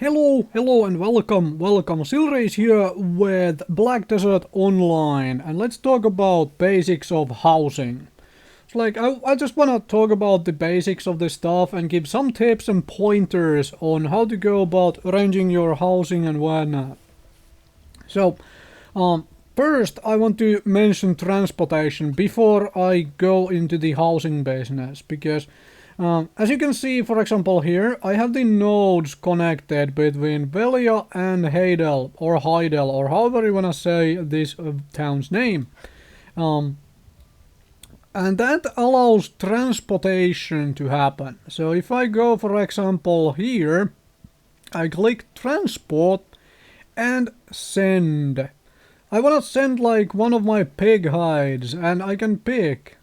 Hello and welcome. Silrace here with Black Desert Online, and let's talk about basics of housing. It's like I just wanna talk about the basics of this stuff and give some tips and pointers on how to go about arranging your housing and whatnot. So, first I want to mention transportation before I go into the housing business because as you can see, for example, here, I have the nodes connected between Velia and Heidel, or however you wanna say this town's name. And that allows transportation to happen. So if I go, for example, here, I click transport and send. I wanna send like one of my pig hides, and I can pick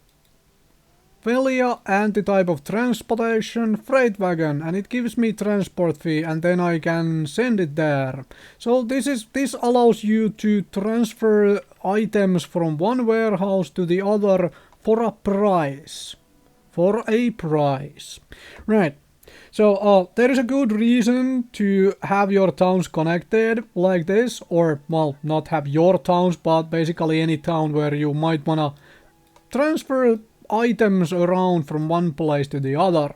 Velia and the type of transportation, freight wagon, and it gives me transport fee, and then I can send it there. So this allows you to transfer items from one warehouse to the other for a price. Right. So there is a good reason to have your towns connected like this, or well, not have your towns, but basically any town where you might wanna transfer items around from one place to the other.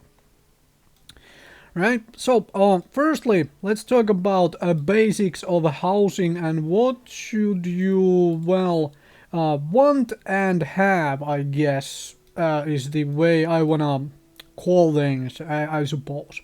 Right, so firstly, let's talk about basics of housing and what should you, well, want and have, I guess, is the way I wanna call things, I suppose.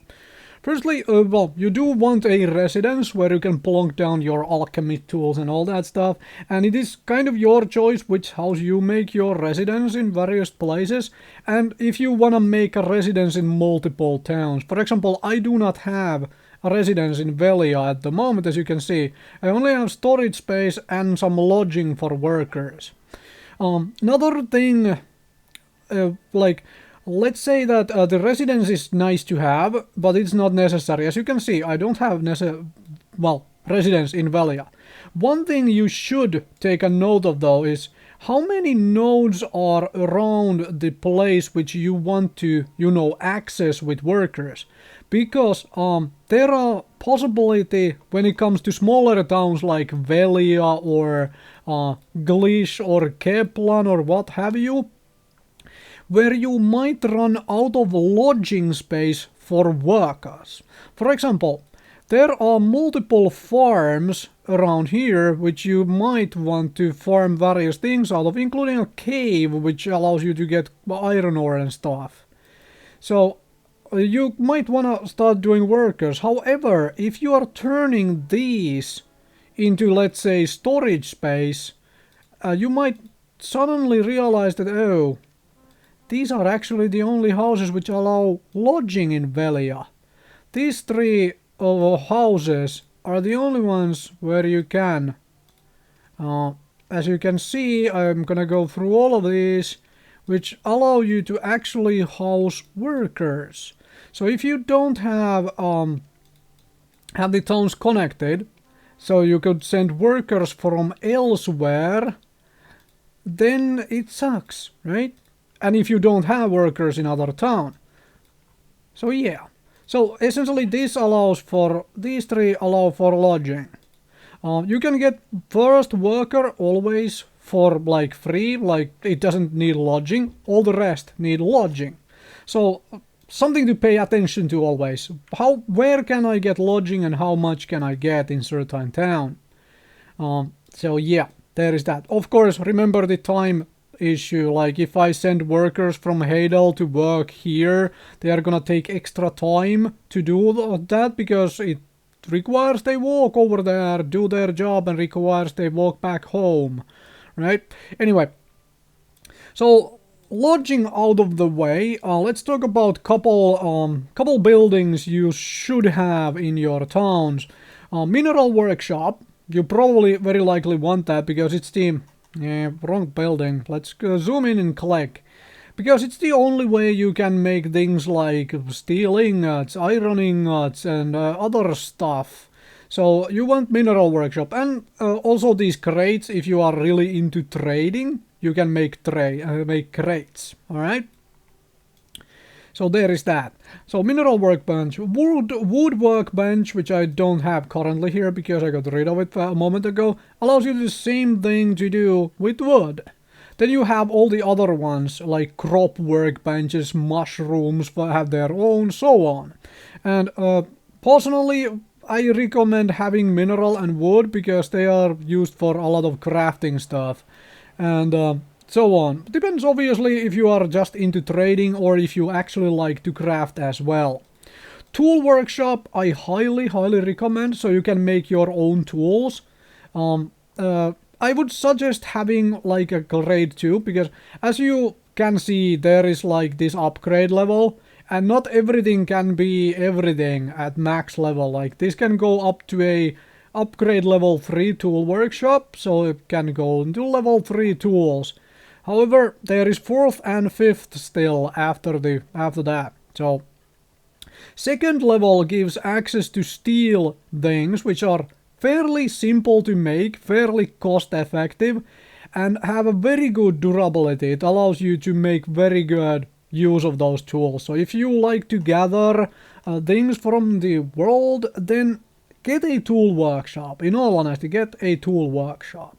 Firstly, well, you do want a residence where you can plonk down your alchemy tools and all that stuff, and it is kind of your choice which house you make your residence in various places, and if you wanna make a residence in multiple towns. For example, I do not have a residence in Velia at the moment, as you can see. I only have storage space and some lodging for workers. Another thing, like, let's say that the residence is nice to have, but it's not necessary. As you can see, I don't have residence in Velia. One thing you should take a note of though is how many nodes are around the place which you want to, access with workers. Because there are possibility when it comes to smaller towns like Velia or Glish or Keplan or what have you, where you might run out of lodging space for workers. For example, there are multiple farms around here which you might want to farm various things out of, including a cave which allows you to get iron ore and stuff. So you might want to start doing workers. However, if you are turning these into, let's say, storage space, you might suddenly realize that, oh, these are actually the only houses which allow lodging in Velia. These three houses are the only ones where you can. As you can see, I'm gonna go through all of these, which allow you to actually house workers. So if you don't have the towns connected, so you could send workers from elsewhere, then it sucks, right? And if you don't have workers in other town. So yeah. So essentially these three allow for lodging. You can get first worker always for like free, like it doesn't need lodging. All the rest need lodging. So something to pay attention to always. Where can I get lodging and how much can I get in certain town? So yeah, there is that. Of course, remember the time issue. Like if I send workers from Heidel to work here, they are gonna take extra time to do that because it requires they walk over there, do their job, and requires they walk back home, right? Anyway, so lodging out of the way, let's talk about couple buildings you should have in your towns. Mineral workshop, you probably very likely want that because it's the wrong building. Let's zoom in and click. Because it's the only way you can make things like steel ingots, iron ingots, and other stuff. So you want mineral workshop. And also these crates, if you are really into trading, you can make crates. Alright? So there is that. So mineral workbench, wood workbench, which I don't have currently here because I got rid of it a moment ago, allows you the same thing to do with wood. Then you have all the other ones, like crop workbenches, mushrooms have their own, so on. And personally, I recommend having mineral and wood because they are used for a lot of crafting stuff. And so on. Depends obviously if you are just into trading or if you actually like to craft as well. Tool workshop I highly recommend, so you can make your own tools. I would suggest having like a grade 2 because as you can see there is like this upgrade level and not everything can be everything at max level. Like this can go up to a upgrade level 3 tool workshop, so it can go into level 3 tools. However, there is 4th and 5th still after that. So second level gives access to steel things which are fairly simple to make, fairly cost effective, and have a very good durability. It allows you to make very good use of those tools. So if you like to gather things from the world, then get a tool workshop. In all honesty, get a tool workshop.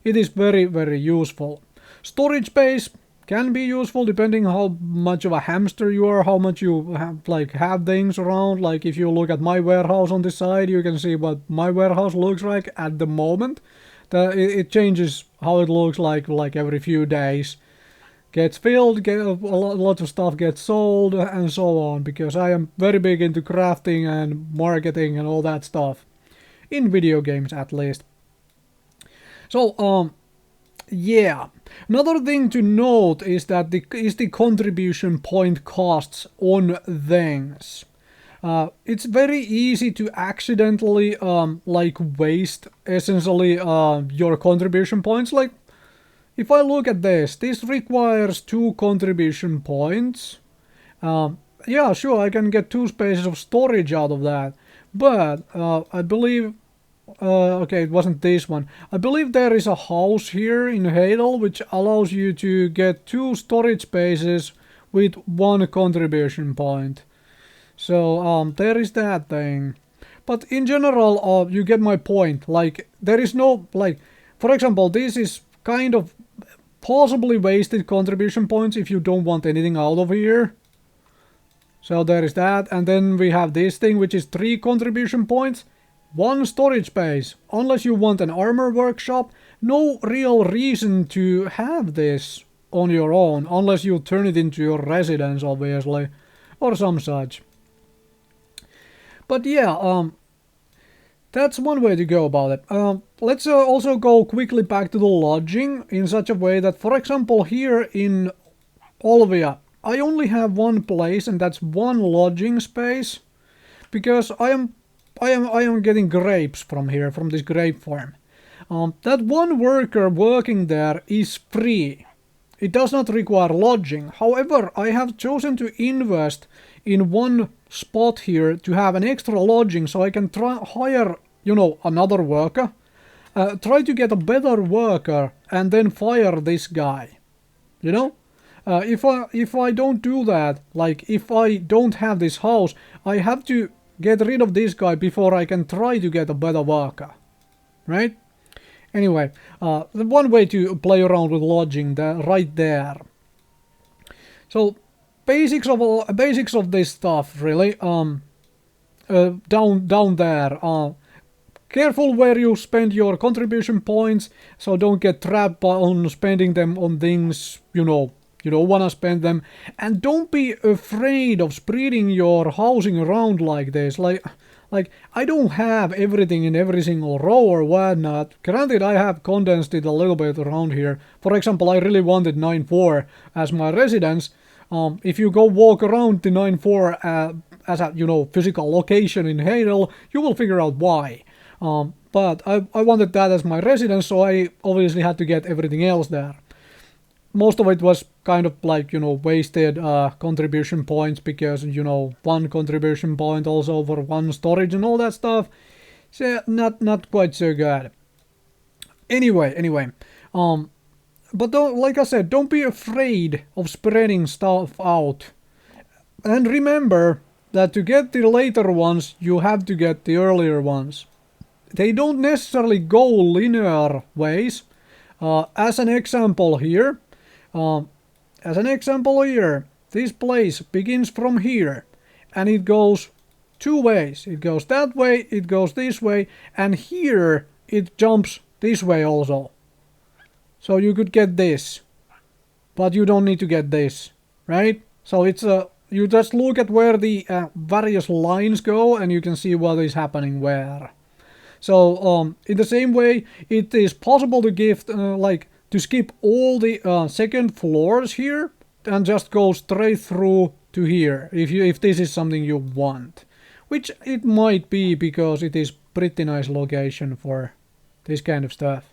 It is very useful. Storage space can be useful depending how much of a hamster you are, how much you have things around. Like if you look at my warehouse on the side, you can see what my warehouse looks like at the moment. It changes how it looks like every few days. Gets filled, a lot of stuff gets sold, and so on, because I am very big into crafting and marketing and all that stuff. In video games, at least. So, yeah. Another thing to note is that the contribution point costs on things. It's very easy to accidentally waste essentially your contribution points. Like if I look at this requires 2 contribution points. Yeah, sure, I can get 2 spaces of storage out of that, but I believe okay, it wasn't this one. I believe there is a house here in Hadel which allows you to get 2 storage spaces with 1 contribution point. So there is that thing. But in general, you get my point. Like there is no for example, this is kind of possibly wasted contribution points if you don't want anything out of here. So there is that, and then we have this thing which is 3 contribution points. 1 storage space. Unless you want an armor workshop, no real reason to have this on your own, unless you turn it into your residence, obviously, or some such. But yeah, that's one way to go about it. Let's also go quickly back to the lodging in such a way that, for example, here in Olvia, I only have 1 place, and that's 1 lodging space, because I am getting grapes from here, from this grape farm. That 1 worker working there is free. It does not require lodging. However, I have chosen to invest in 1 spot here to have an extra lodging so I can hire, another worker. Try to get a better worker and then fire this guy. If I don't do that, like if I don't have this house, I have to get rid of this guy before I can try to get a better worker, right? Anyway, the one way to play around with lodging right there. So basics of this stuff, really. Down there. Careful where you spend your contribution points, so don't get trapped on spending them on things you don't want to spend them, and don't be afraid of spreading your housing around like this. Like I don't have everything in every single row or whatnot. Granted, I have condensed it a little bit around here. For example, I really wanted 9-4 as my residence. If you go walk around the 9-4 as a physical location in Hadel, you will figure out why. But I wanted that as my residence, so I obviously had to get everything else there. Most of it was kind of wasted contribution points because 1 contribution point also for 1 storage and all that stuff. So not quite so good. Anyway, but like I said, don't be afraid of spreading stuff out. And remember that to get the later ones, you have to get the earlier ones. They don't necessarily go linear ways. As an example here, this place begins from here, and it goes two ways. It goes that way, it goes this way, and here it jumps this way also. So you could get this, but you don't need to get this, right? So it's you just look at where the various lines go, and you can see what is happening where. So in the same way, it is possible to give to skip all the second floors here and just go straight through to here if this is something you want, which it might be because it is pretty nice location for this kind of stuff.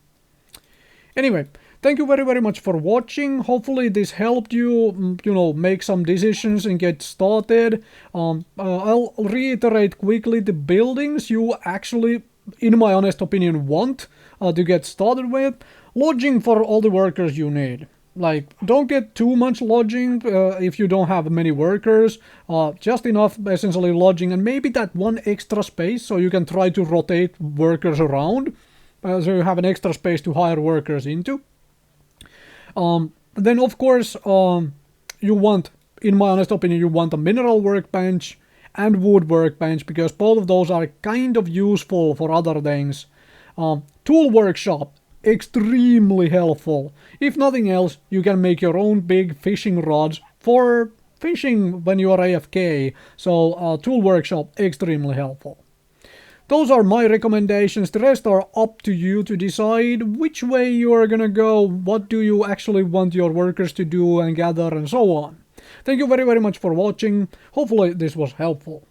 Anyway, thank you very much for watching. Hopefully this helped you, make some decisions and get started. I'll reiterate quickly the buildings you actually, in my honest opinion, want to get started with. Lodging for all the workers you need. Like, don't get too much lodging if you don't have many workers. Just enough, essentially, lodging, and maybe that one extra space so you can try to rotate workers around. So you have an extra space to hire workers into. Then, of course, you want, in my honest opinion, you want a mineral workbench and wood workbench, because both of those are kind of useful for other things. Tool workshop, extremely helpful. If nothing else, you can make your own big fishing rods for fishing when you are AFK. So tool workshop, extremely helpful. Those are my recommendations. The rest are up to you to decide which way you are gonna go, what do you actually want your workers to do and gather, and so on. Thank you very much for watching. Hopefully this was helpful.